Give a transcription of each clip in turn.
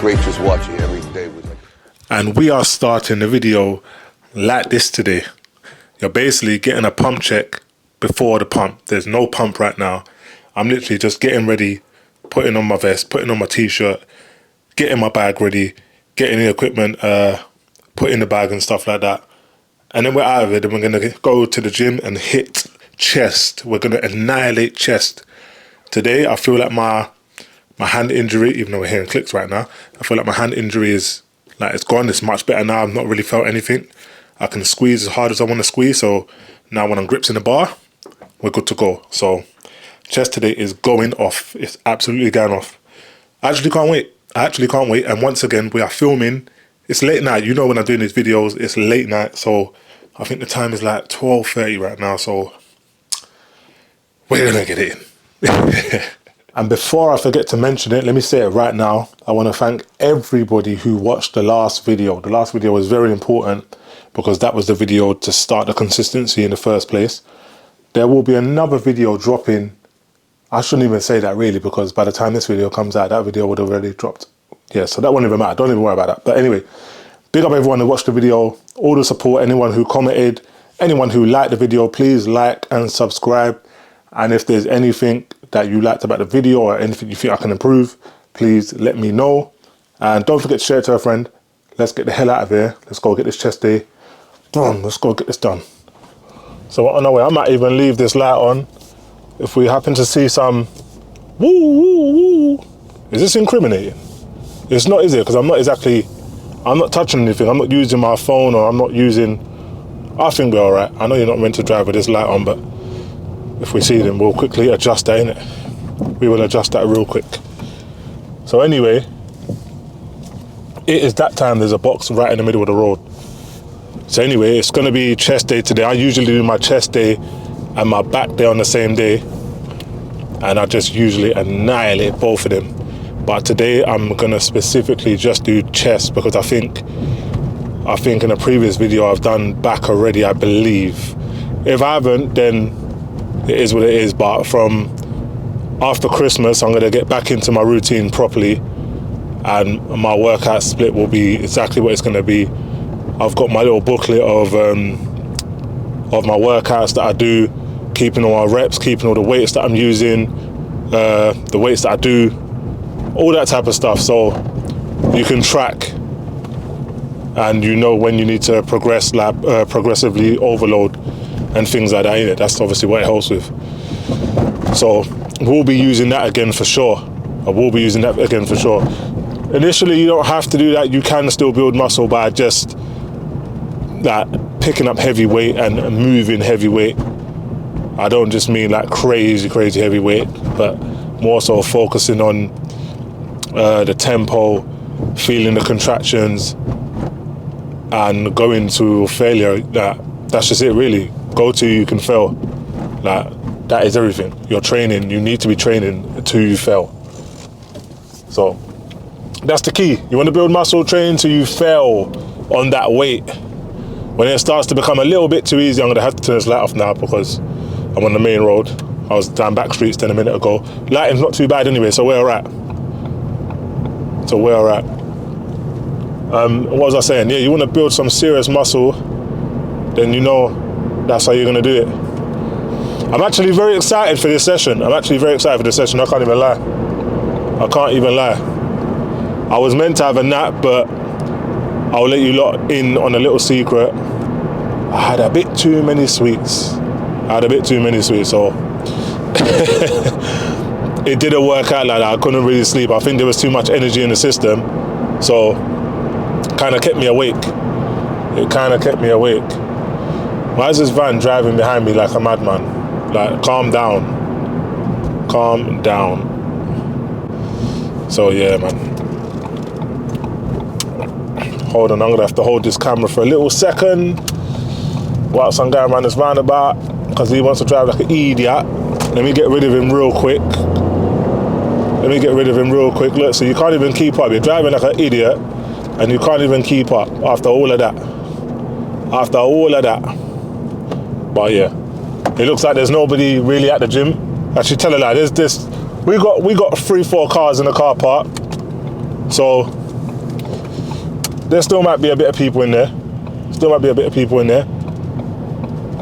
great just watching every day. And we are starting the video like this today. You're basically getting a pump check before the pump. There's no pump right now. I'm literally just getting ready, putting on my vest, putting on my t-shirt, getting my bag ready, getting the equipment put in the bag and stuff like that. And then we're out of it, and we're going to go to the gym and hit chest. We're going to annihilate chest. Today, I feel like my hand injury, even though we're hearing clicks right now, I feel like my hand injury is, like, it's gone. It's much better now. I've not really felt anything. I can squeeze as hard as I want to squeeze. So now when I'm grips in the bar, we're good to go. So chest today is going off. It's absolutely going off. I actually can't wait. And once again, we are filming. It's late night. You know, when I'm doing these videos, it's late night. So I think the time is like 12:30 right now. So we're going to get it in. And before I forget to mention it, let me say it right now. I want to thank everybody who watched the last video. The last video was very important because that was the video to start the consistency in the first place. There will be another video dropping. I shouldn't even say that really, because by the time this video comes out, that video would have already dropped. Yeah, so that won't even matter. Don't even worry about that. But anyway, big up everyone who watched the video, all the support, anyone who commented, anyone who liked the video, please like and subscribe. And if there's anything that you liked about the video or anything you think I can improve, please let me know. And don't forget to share it to a friend. Let's get the hell out of here. Let's go get this chest day done. Let's go get this done. So on our way, I might even leave this light on if we happen to see some woo woo woo. Is this incriminating? It's not, is it? Because I'm not touching anything. I'm not using my phone, or I'm not using, I think we're all right. I know you're not meant to drive with this light on, but if we see them, we'll quickly adjust that, innit? We will adjust that real quick. So anyway, it is that time. There's a box right in the middle of the road. So anyway, it's going to be chest day today. I usually do my chest day and my back day on the same day, and I just usually annihilate both of them. But today I'm going to specifically just do chest because I think in a previous video I've done back already, I believe. If I haven't, then it is what it is. But from after Christmas, I'm going to get back into my routine properly, and my workout split will be exactly what it's going to be. I've got my little booklet of my workouts that I do, keeping all my reps, keeping all the weights that I'm using, the weights that I do, all that type of stuff. So you can track, and you know when you need to progressively overload and things like that, innit? That's obviously what it helps with. So we'll be using that again for sure. Initially, you don't have to do that. You can still build muscle by just that picking up heavy weight and moving heavy weight. I don't just mean like crazy heavy weight, but more so focusing on the tempo, feeling the contractions, and going to failure. That's just it, really. Go till you can fail. Like, that is everything. You're training. You need to be training until you fail. So that's the key. You want to build muscle, train till you fail on that weight. When it starts to become a little bit too easy, I'm going to have to turn this light off now because I'm on the main road. I was down back streets 10 a minute ago. Lighting's not too bad anyway, so we're all right. What was I saying? Yeah, you want to build some serious muscle, then you know that's how you're going to do it. I'm actually very excited for this session. I can't even lie. I was meant to have a nap, but I'll let you lot in on a little secret. I had a bit too many sweets. So it didn't work out like that. I couldn't really sleep. I think there was too much energy in the system, so kind of kept me awake. Why is this van driving behind me like a madman? Like, calm down. So yeah, man. Hold on, I'm gonna have to hold this camera for a little second whilst I'm going around this roundabout because he wants to drive like an idiot. Let me get rid of him real quick. Look, so you can't even keep up. You're driving like an idiot and you can't even keep up after all of that. But yeah, it looks like there's nobody really at the gym. Actually, tell a lie, we got 3-4 cars in the car park. So there still might be a bit of people in there.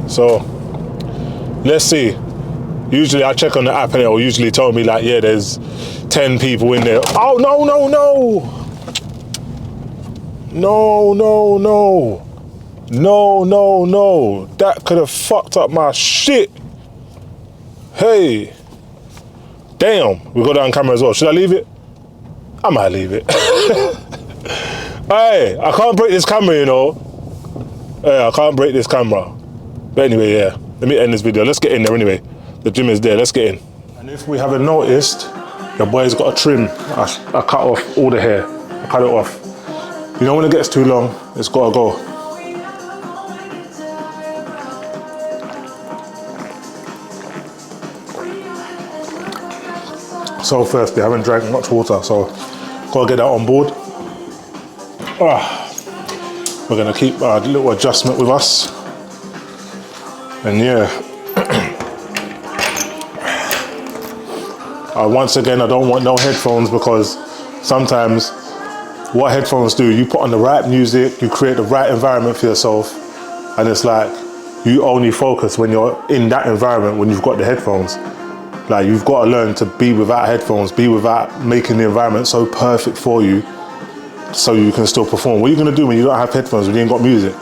So let's see. Usually I check on the app and it will usually tell me like, yeah, there's 10 people in there. Oh, no. No. That could have fucked up my shit. Hey. Damn, we got that on camera as well. Should I leave it? I might leave it. Hey, I can't break this camera, you know. Hey, I can't break this camera. But anyway, yeah. Let me end this video. Let's get in there anyway. The gym is there. Let's get in. And if we haven't noticed, your boy's got a trim. I cut off all the hair. I cut it off. You know when it gets too long, it's gotta go. So thirsty, I haven't drank much water, so gotta get that on board. We're gonna keep our little adjustment with us. And yeah. Once again, I don't want no headphones because sometimes what headphones do, you put on the right music, you create the right environment for yourself, and it's like you only focus when you're in that environment when you've got the headphones. Like you've got to learn to be without headphones, be without making the environment so perfect for you so you can still perform. What are you gonna do when you don't have headphones, when you ain't got music?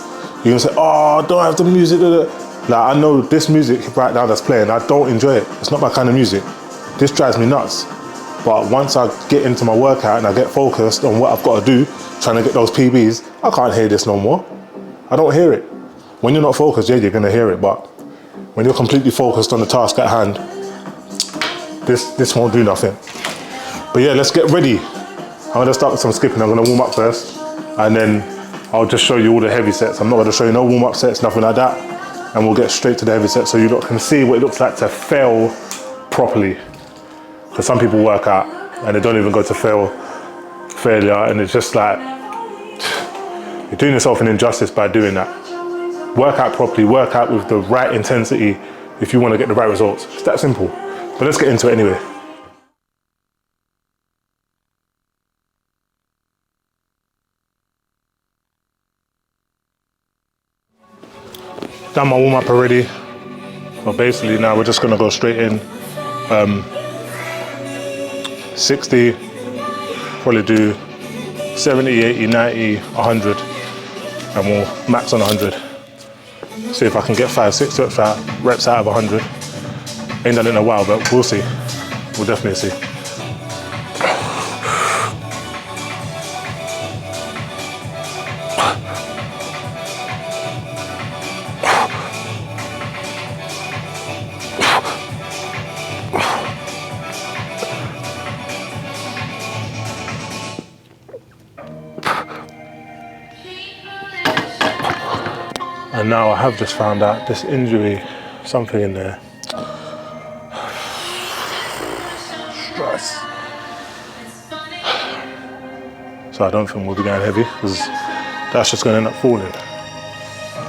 You're gonna say, oh, I don't have the music. Like I know this music right now that's playing, I don't enjoy it. It's not my kind of music. This drives me nuts. But once I get into my workout and I get focused on what I've got to do, trying to get those PBs, I can't hear this no more. I don't hear it. When you're not focused, yeah, you're gonna hear it, but when you're completely focused on the task at hand, this won't do nothing. But yeah, let's get ready. I'm gonna start with some skipping. I'm gonna warm up first, and then I'll just show you all the heavy sets. I'm not gonna show you no warm up sets, nothing like that. And we'll get straight to the heavy sets so you lot can see what it looks like to fail properly. Because some people work out and they don't even go to failure, and it's just like, you're doing yourself an injustice by doing that. Work out properly, work out with the right intensity if you want to get the right results. It's that simple. But let's get into it anyway. Done my warm up already. So basically now we're just gonna go straight in. 60, probably do 70, 80, 90, 100, and we'll max on 100. See if I can get 5-6 reps out of 100. Ain't done it in a while, but we'll see. We'll definitely see. And now I have just found out this injury, something in there. Stress. So I don't think we'll be going heavy because that's just going to end up falling.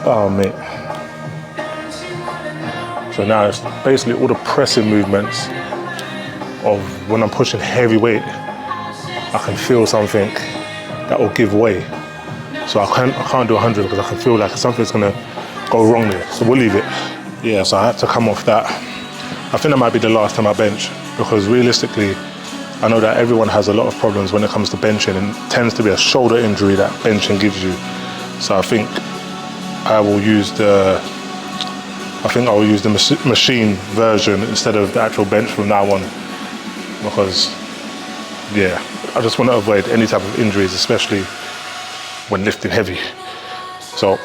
Oh mate. So now it's basically all the pressing movements of when I'm pushing heavy weight, I can feel something that will give way. So I can't do 100 because I can feel like something's gonna go wrong there. So we'll leave it. Yeah, so I had to come off that. I think that might be the last time I bench because realistically, I know that everyone has a lot of problems when it comes to benching, and it tends to be a shoulder injury that benching gives you. So I think I will use the machine version instead of the actual bench from now on, because yeah, I just want to avoid any type of injuries, especially when lifting heavy. So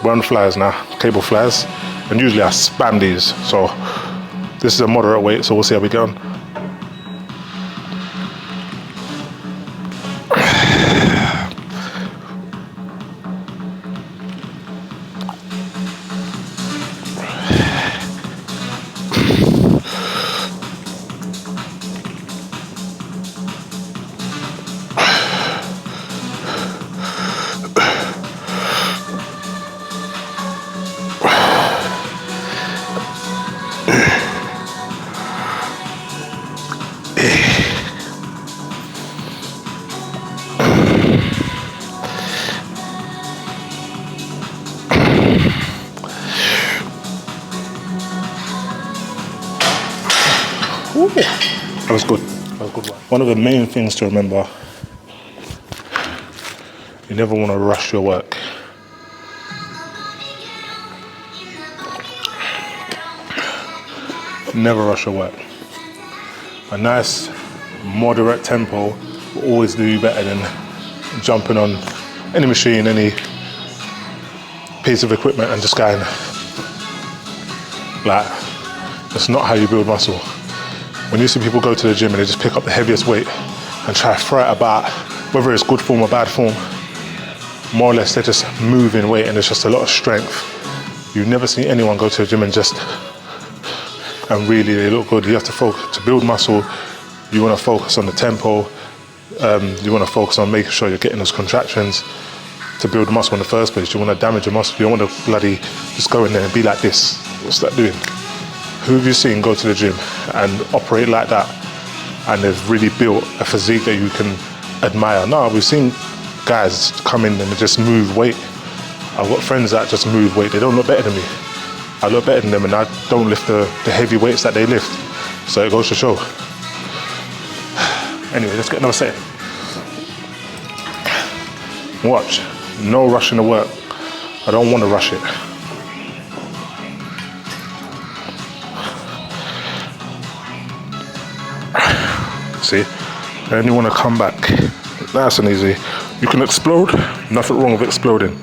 we're on the flyers now, cable flyers, and usually I spam these. So this is a moderate weight, so we'll see how we get on. Ooh, that was good. That was good one. One of the main things to remember, you never want to rush your work. Never rush your work. A nice, moderate tempo will always do you better than jumping on any machine, any piece of equipment and just going like, that's not how you build muscle. When you see people go to the gym and they just pick up the heaviest weight and try to throw it about, whether it's good form or bad form, more or less they're just moving weight and there's just a lot of strength. You've never seen anyone go to the gym and really they look good. You have to focus, to build muscle, you want to focus on the tempo, you want to focus on making sure you're getting those contractions to build muscle in the first place. You want to damage your muscle, you don't want to bloody just go in there and be like this. What's that doing? Who have you seen go to the gym and operate like that and they've really built a physique that you can admire? No, we've seen guys come in and they just move weight. I've got friends that just move weight. They don't look better than me. I look better than them and I don't lift the heavy weights that they lift. So it goes to show. Anyway, let's get another set. Watch. No rushing the work. I don't want to rush it. See? And you want to come back nice and easy. You can explode, nothing wrong with exploding.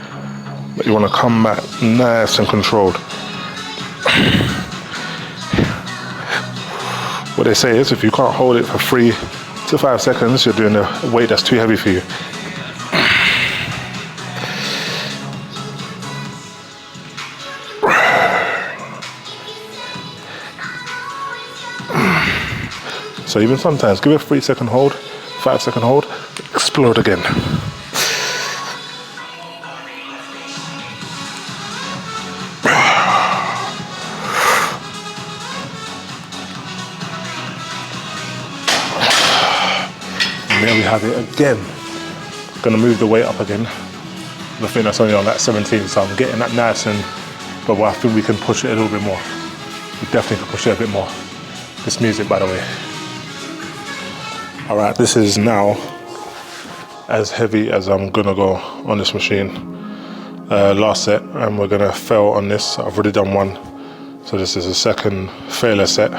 But you want to come back nice and controlled. What they say is if you can't hold it for 3 to 5 seconds, you're doing a weight that's too heavy for you. So even sometimes, give it a 3-second hold, 5-second hold, explode again. And there we have it again. Gonna move the weight up again. I think that's only on that 17, so I'm getting that nice but I think we can push it a little bit more. We definitely can push it a bit more. This music, by the way. All right, this is now as heavy as I'm gonna go on this machine. Last set, and we're gonna fail on this. I've already done one, so this is a second failure set.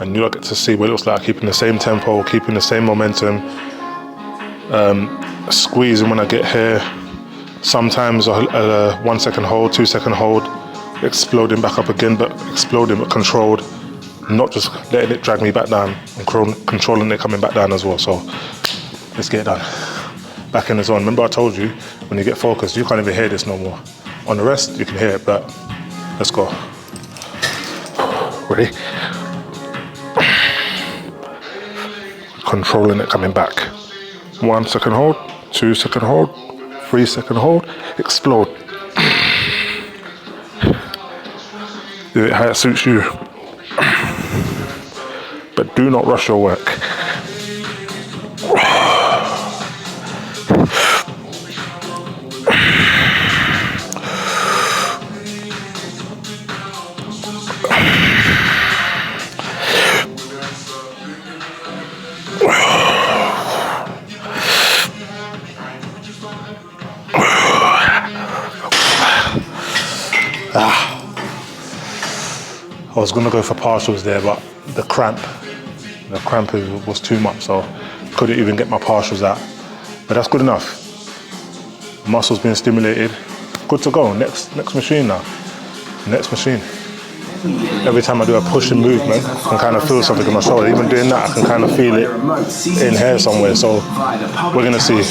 And you'll get to see what it looks like, keeping the same tempo, keeping the same momentum, squeezing when I get here. Sometimes a 1-second hold, 2-second hold, exploding back up again, but exploding but controlled. Not just letting it drag me back down and controlling it coming back down as well. So let's get it done. Back in the zone. Remember I told you, when you get focused, you can't even hear this no more. On the rest, you can hear it, but let's go. Ready? Controlling it coming back. 1-second hold, 2-second hold, 3-second hold, explode. Do it how it suits you. But do not rush your work. I was gonna go for partials there, but the cramp was too much, so couldn't even get my partials out. But that's good enough. Muscles being stimulated, good to go. Next machine now. Next machine. Every time I do a pushing movement, I can kind of feel something in my shoulder. Even doing that, I can kind of feel it in here somewhere. So we're gonna see.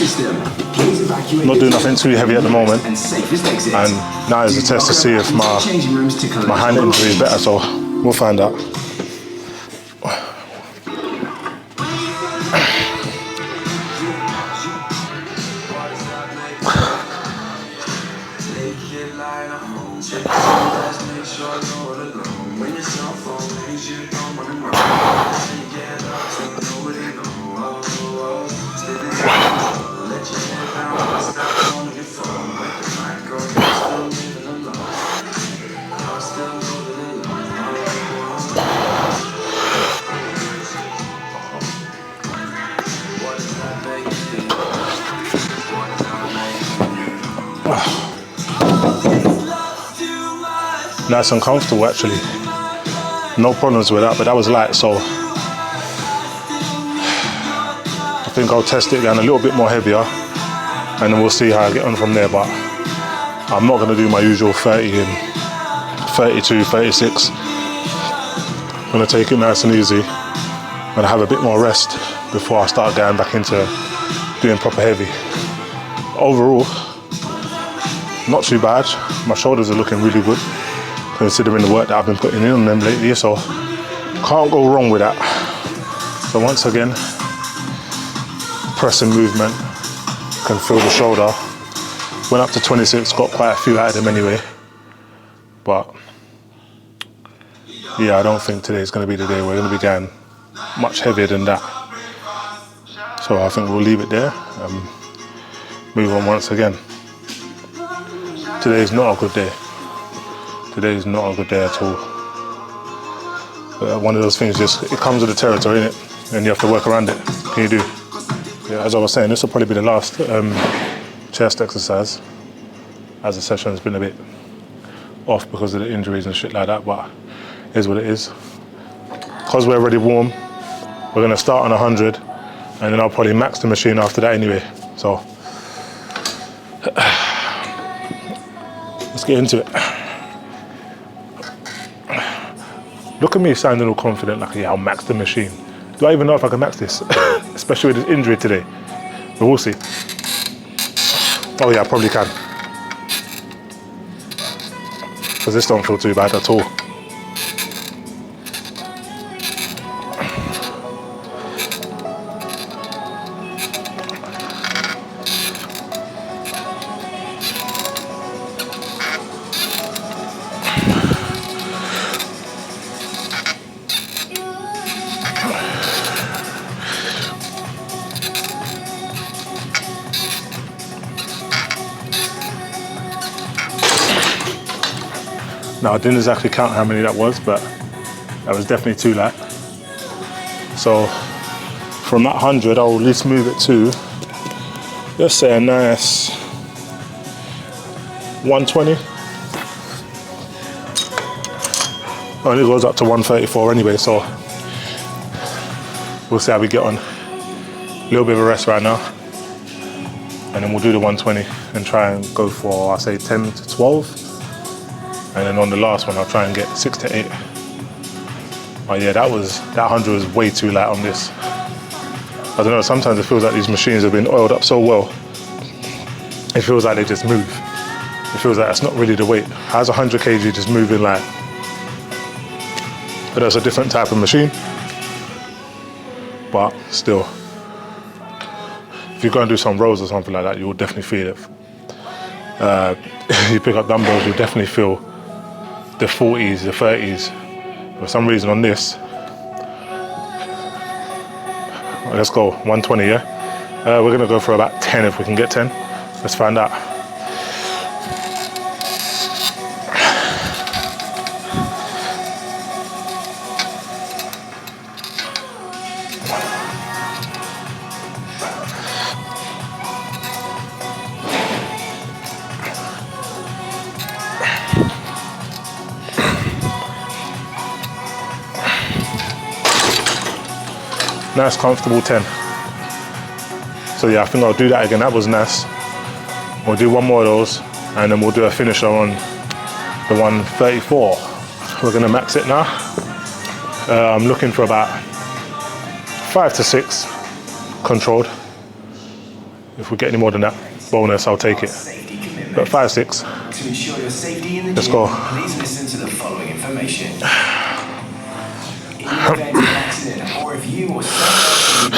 Not doing nothing too heavy at the moment, and now is a test to see if my hand injury is better. So we'll find out. nice and comfortable actually. No problems with that, but that was light, so I think I'll test it again a little bit more heavier, and then we'll see how I get on from there. But I'm not going to do my usual 30 and 32, 36. I'm going to take it nice and easy. I'm going to have a bit more rest before I start going back into doing proper heavy. Overall, not too bad. My shoulders are looking really good, considering the work that I've been putting in on them lately, so can't go wrong with that. So once again, press and movement, can feel the shoulder. Went up to 26, got quite a few out of them anyway. But yeah, I don't think today's going to be the day we're going to be going much heavier than that. So I think we'll leave it there and move on once again. Today is not a good day. Today is not a good day at all. One of those things, just it comes with the territory, innit? And you have to work around it. What can you do? Yeah, as I was saying, this will probably be the last chest exercise, as the session's been a bit off because of the injuries and shit like that, but it is what it is. Because we're already warm, we're gonna start on 100, and then I'll probably max the machine after that anyway. So let's get into it. Look at me sounding all confident, like, yeah, I'll max the machine. Do I even know if I can max this? Especially with this injury today. But we'll see. Oh yeah, I probably can. Because this don't feel too bad at all. Now I didn't exactly count how many that was, but that was definitely too light. So from that 100, I'll at least move it to, let's say, a nice 120. Only goes up to 134 anyway, so we'll see how we get on. A little bit of a rest right now, and then we'll do the 120 and try and go for, I'll say, 10 to 12. And then on the last one, I'll try and get 6 to 8. Oh yeah, that 100 was way too light on this. I don't know, sometimes it feels like these machines have been oiled up so well. It feels like they just move. It feels like that's not really the weight. How's 100 kg just moving like? But that's a different type of machine. But still, if you go and do some rows or something like that, you'll definitely feel it. You pick up dumbbells, you'll definitely feel the 40s, the 30s. For some reason on this, let's go 120, yeah? We're gonna go for about 10 if we can get 10. Let's find out. Nice, comfortable 10. So yeah, I think I'll do that again. That was nice. We'll do one more of those, and then we'll do a finisher on the 134. We're gonna max it now. I'm looking for about 5 to 6 controlled. If we get any more than that, bonus, I'll take it. But 5, 6. To ensure your safety in the Let's gym, go. please listen to the following information. In the event of an accident, or if you or someone else need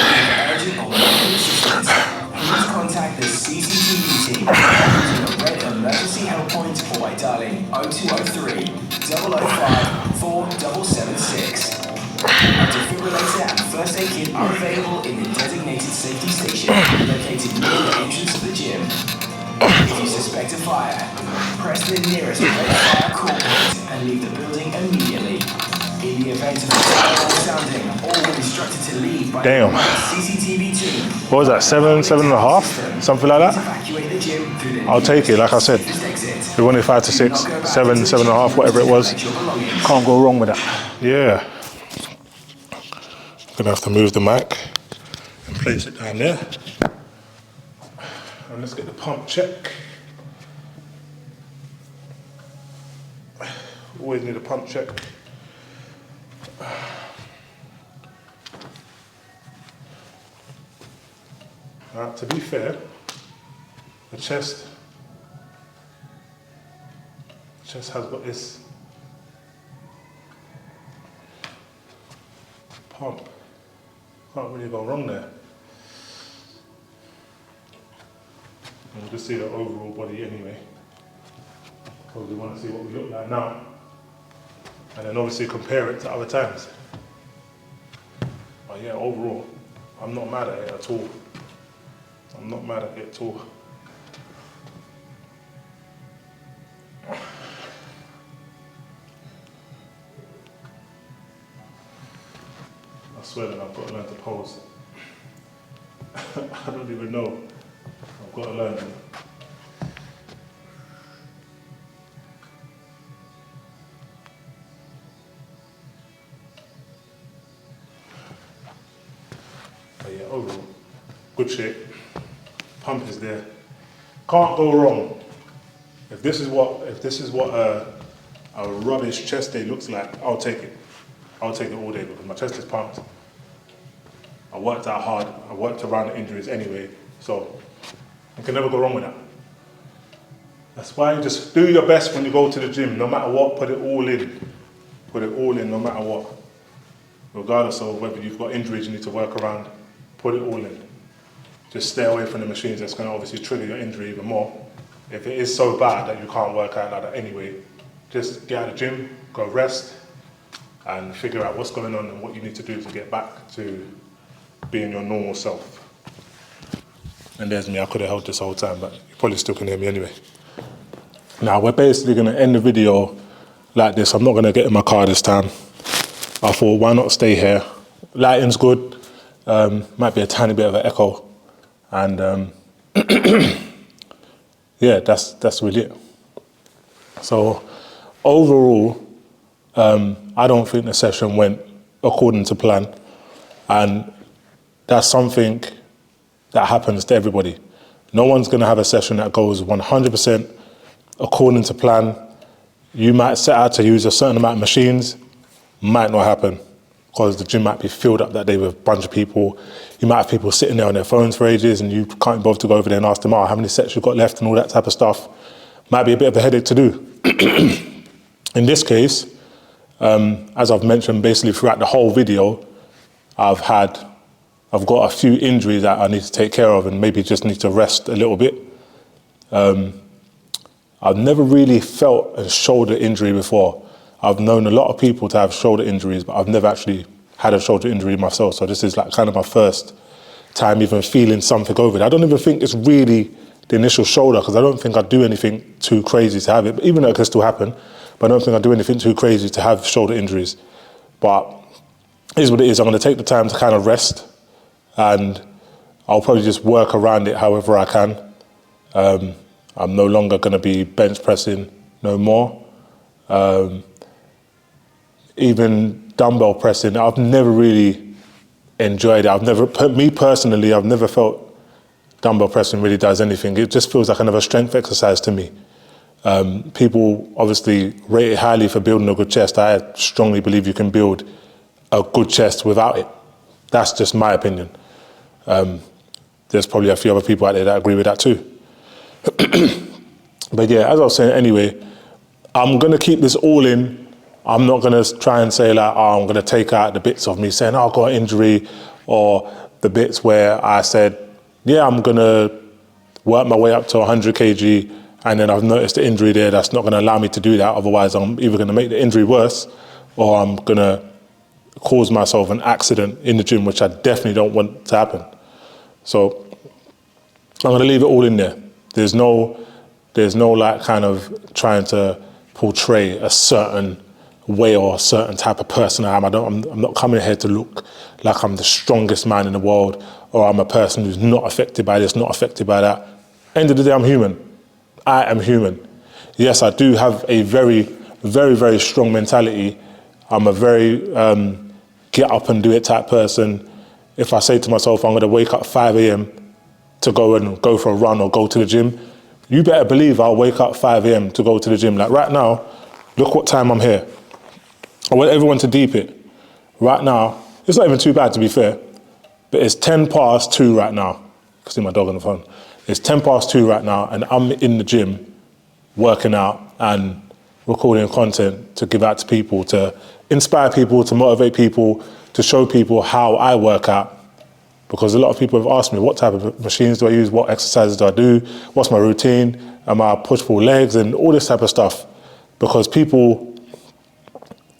urgent or medical assistance, please contact the CCTV team using a red emergency help point or by dialing 0203 005 4776. A defibrillator and first aid kit are available in the designated safety station located near the entrance of the gym. If you suspect a fire, press the nearest red fire call point and leave the building immediately. In the event of a fire sounding, all were instructed to leave by Damn. the CCTV team. What was that, 7, 7.5? Something like that? Evacuate the gym through the I'll take it, like I said. exit. We wanted 5 to 6, 7, 7.5, whatever it was. Can't go wrong with that. Yeah. Gonna have to move the mic and place it down there. And let's get the pump check. Always need a pump check. Now, to be fair, the chest has got this pump. Can't really go wrong there. And we'll just see the overall body anyway. Because we want to see what we look like now. And then obviously compare it to other times. But yeah, overall, I'm not mad at it at all. I'm not mad at it at all. I swear that I've got to learn to pose. I don't even know. I've got to learn. But yeah, overall, good shape. Pump is there. Can't go wrong. If this is what a rubbish chest day looks like, I'll take it. I'll take it all day because my chest is pumped. I worked out hard. I worked around the injuries anyway, so you can never go wrong with that. That's why you just do your best when you go to the gym. No matter what, put it all in. Put it all in, no matter what. Regardless of whether you've got injuries you need to work around, put it all in. Just stay away from the machines. That's going to obviously trigger your injury even more. If it is so bad that you can't work out like that anyway, just get out of the gym, go rest, and figure out what's going on and what you need to do to get back to being your normal self. And there's me, I could have held this whole time, but you probably still can hear me anyway. Now, we're basically going to end the video like this. I'm not going to get in my car this time. I thought, why not stay here? Lighting's good. Might be a tiny bit of an echo. And yeah, that's really it. So overall, I don't think the session went according to plan. And that's something that happens to everybody. No one's going to have a session that goes 100% according to plan. You might set out to use a certain amount of machines, might not happen because the gym might be filled up that day with a bunch of people. You might have people sitting there on their phones for ages and you can't bother to go over there and ask them, how many sets you've got left and all that type of stuff. Might be a bit of a headache to do. In this case, as I've mentioned basically throughout the whole video, I've got a few injuries that I need to take care of and maybe just need to rest a little bit. I've never really felt a shoulder injury before. I've known a lot of people to have shoulder injuries, but I've never actually had a shoulder injury myself. So this is like kind of my first time even feeling something over it. I don't even think it's really the initial shoulder because I don't think I do anything too crazy to have it, even though it can still happen. But I don't think I do anything too crazy to have shoulder injuries. But it is what it is. I'm going to take the time to kind of rest and I'll probably just work around it however I can. I'm no longer going to be bench pressing no more. Even dumbbell pressing, I've never really enjoyed it. Me personally, I've never felt dumbbell pressing really does anything. It just feels like another strength exercise to me. People obviously rate it highly for building a good chest. I strongly believe you can build a good chest without it. That's just my opinion. There's probably a few other people out there that agree with that too. But yeah, as I was saying anyway, I'm going to keep this all in. I'm not going to try and say like, I'm going to take out the bits of me saying, I've got an injury, or the bits where I said, yeah, I'm going to work my way up to 100 kg and then I've noticed the injury there that's not going to allow me to do that. Otherwise, I'm either going to make the injury worse or I'm going to cause myself an accident in the gym, which I definitely don't want to happen. So I'm going to leave it all in there. There's no like kind of trying to portray a certain way or a certain type of person I am. I'm not coming here to look like I'm the strongest man in the world or I'm a person who's not affected by this, not affected by that. End of the day, I'm human. I am human. yes, I do have a very, very, very strong mentality. I'm a very get up and do it type person. If I say to myself, I'm going to wake up 5 a.m. to go for a run or go to the gym, you better believe I'll wake up 5 a.m. to go to the gym. Like right now, look what time I'm here. I want everyone to deep it. Right now, it's not even too bad to be fair, but it's 10 past 2 right now. I can see my dog on the phone. It's 10 past 2 right now, and I'm in the gym working out and recording content to give out to people, to inspire people, to motivate people, to show people how I work out. Because a lot of people have asked me, what type of machines do I use? What exercises do I do? What's my routine? Am I push-pull legs and all this type of stuff? Because people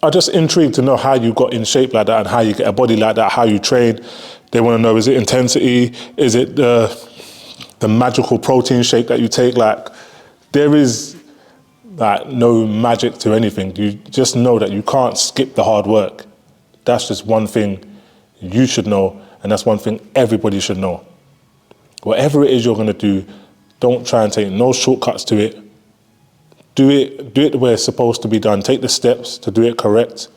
are just intrigued to know how you got in shape like that and how you get a body like that, how you train. They want to know, is it intensity? Is it the magical protein shake that you take? Like, there is like no magic to anything. You just know that you can't skip the hard work. That's just one thing you should know, and that's one thing everybody should know. Whatever it is you're going to do, don't try and take no shortcuts to it. Do it the way it's supposed to be done. Take the steps to do it correct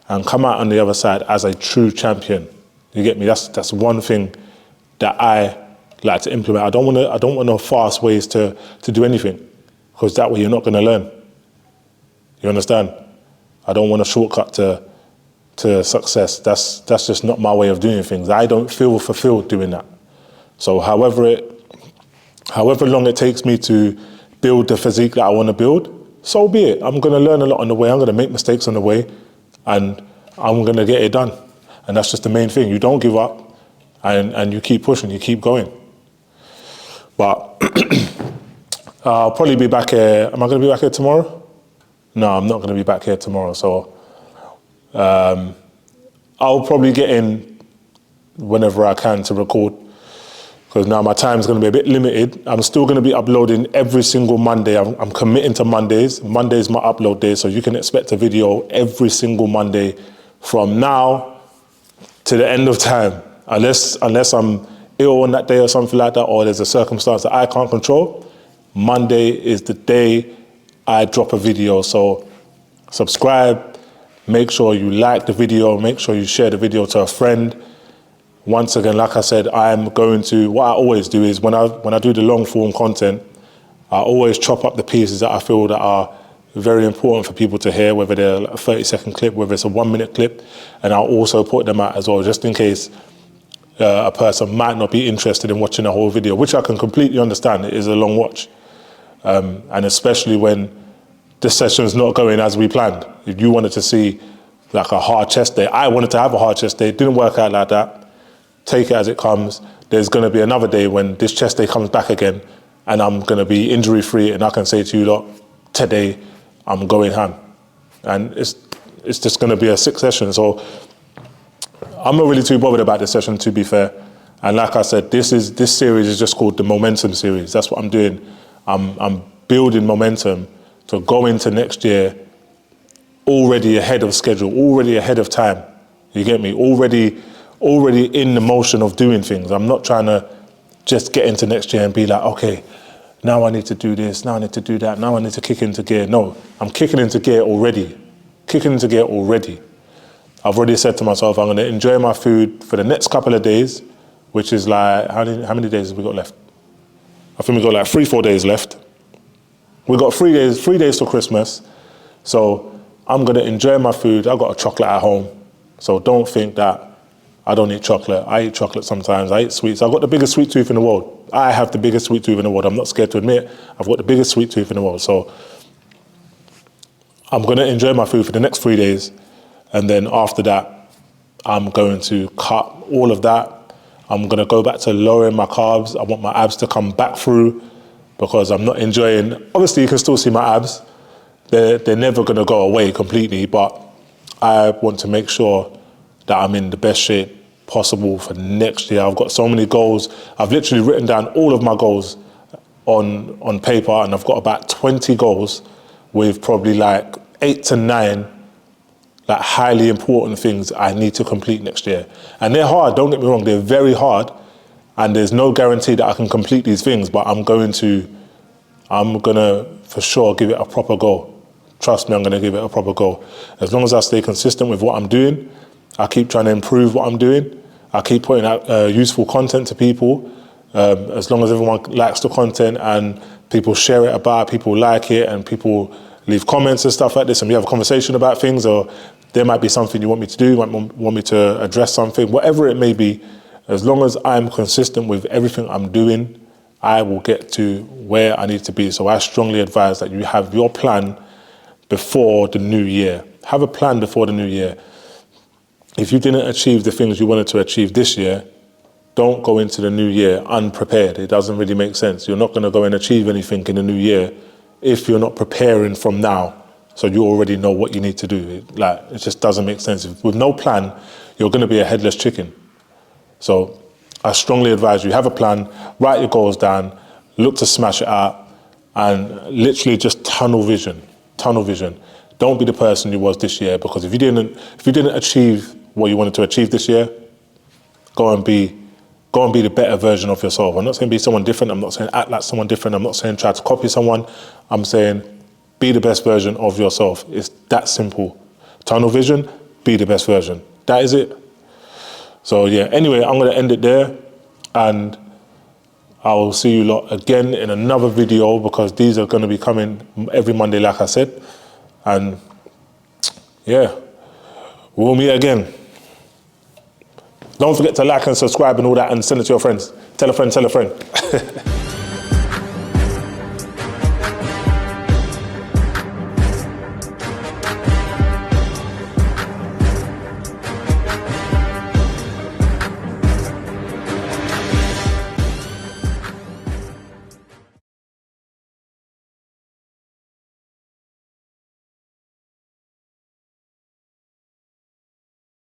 and come out on the other side as a true champion. You get me? That's one thing that I like to implement. I don't want no fast ways to do anything, because that way you're not going to learn. You understand? I don't want a shortcut to success. That's just not my way of doing things. I don't feel fulfilled doing that. So however long it takes me to build the physique that I want to build, so be it. I'm going to learn a lot on the way. I'm going to make mistakes on the way, and I'm going to get it done. And that's just the main thing. You don't give up, and you keep pushing, you keep going. But I'll probably be back here. Am I going to be back here tomorrow? No, I'm not going to be back here tomorrow. So I'll probably get in whenever I can to record, because now my time is going to be a bit limited. I'm still going to be uploading every single Monday. I'm committing to Mondays. Monday's my upload day, so you can expect a video every single Monday from now to the end of time. Unless I'm ill on that day or something like that, or there's a circumstance that I can't control, Monday is the day I drop a video. So subscribe, make sure you like the video, make sure you share the video to a friend. Once again, like I said, what I always do is when I do the long form content, I always chop up the pieces that I feel that are very important for people to hear, whether they're a 30-second clip, whether it's a 1-minute clip, and I'll also put them out as well, just in case a person might not be interested in watching the whole video, which I can completely understand. It is a long watch. And especially when the session's not going as we planned. If you wanted to see like a hard chest day, I wanted to have a hard chest day, it didn't work out like that. Take it as it comes. There's going to be another day when this chest day comes back again, and I'm going to be injury free, and I can say to you, look, today I'm going ham. And it's just going to be a 6 session. So I'm not really too bothered about this session, to be fair. And like I said, this series is just called the Momentum series. That's what I'm doing. I'm building momentum to go into next year already ahead of schedule, already ahead of time. You get me? Already in the motion of doing things. I'm not trying to just get into next year and be like, okay, now I need to do this, now I need to do that, now I need to kick into gear. No, I'm kicking into gear already. I've already said to myself, I'm going to enjoy my food for the next couple of days, which is like, how many days have we got left? I think we got like 3-4 days left. We got 3 days till Christmas. So I'm going to enjoy my food. I've got a chocolate at home. So don't think that I don't eat chocolate. I eat chocolate sometimes. I eat sweets. I've got the biggest sweet tooth in the world. I have the biggest sweet tooth in the world. I'm not scared to admit I've got the biggest sweet tooth in the world. So I'm going to enjoy my food for the next 3 days. And then after that, I'm going to cut all of that. I'm going to go back to lowering my carbs. I want my abs to come back through, because I'm not enjoying... Obviously, you can still see my abs. They're never going to go away completely, but I want to make sure that I'm in the best shape possible for next year. I've got so many goals. I've literally written down all of my goals on paper, and I've got about 20 goals with probably like 8 to 9 like highly important things I need to complete next year. And they're hard, don't get me wrong, they're very hard, and there's no guarantee that I can complete these things, but I'm going to I'm gonna for sure give it a proper go. Trust me, I'm gonna give it a proper go. As long as I stay consistent with what I'm doing, I keep trying to improve what I'm doing, I keep putting out useful content to people, as long as everyone likes the content and people share it about, people like it, and people leave comments and stuff like this, and we have a conversation about things, or there might be something you want me to do, you want me to address something, whatever it may be, as long as I'm consistent with everything I'm doing, I will get to where I need to be. So I strongly advise that you have your plan before the new year. Have a plan before the new year. If you didn't achieve the things you wanted to achieve this year, don't go into the new year unprepared. It doesn't really make sense. You're not going to go and achieve anything in the new year if you're not preparing from now, so you already know what you need to do. It just doesn't make sense. With no plan, you're going to be a headless chicken. So I strongly advise you, have a plan, write your goals down, look to smash it out, and literally just tunnel vision. Don't be the person you was this year, because if you didn't achieve what you wanted to achieve this year, go and be the better version of yourself. I'm not saying be someone different. I'm not saying act like someone different. I'm not saying try to copy someone. I'm saying be the best version of yourself. It's that simple. Tunnel vision, be the best version. That is it. So yeah, anyway, I'm going to end it there, and I will see you lot again in another video, because these are going to be coming every Monday, like I said. And yeah, we'll meet again. Don't forget to like and subscribe and all that, and send it to your friends. Tell a friend.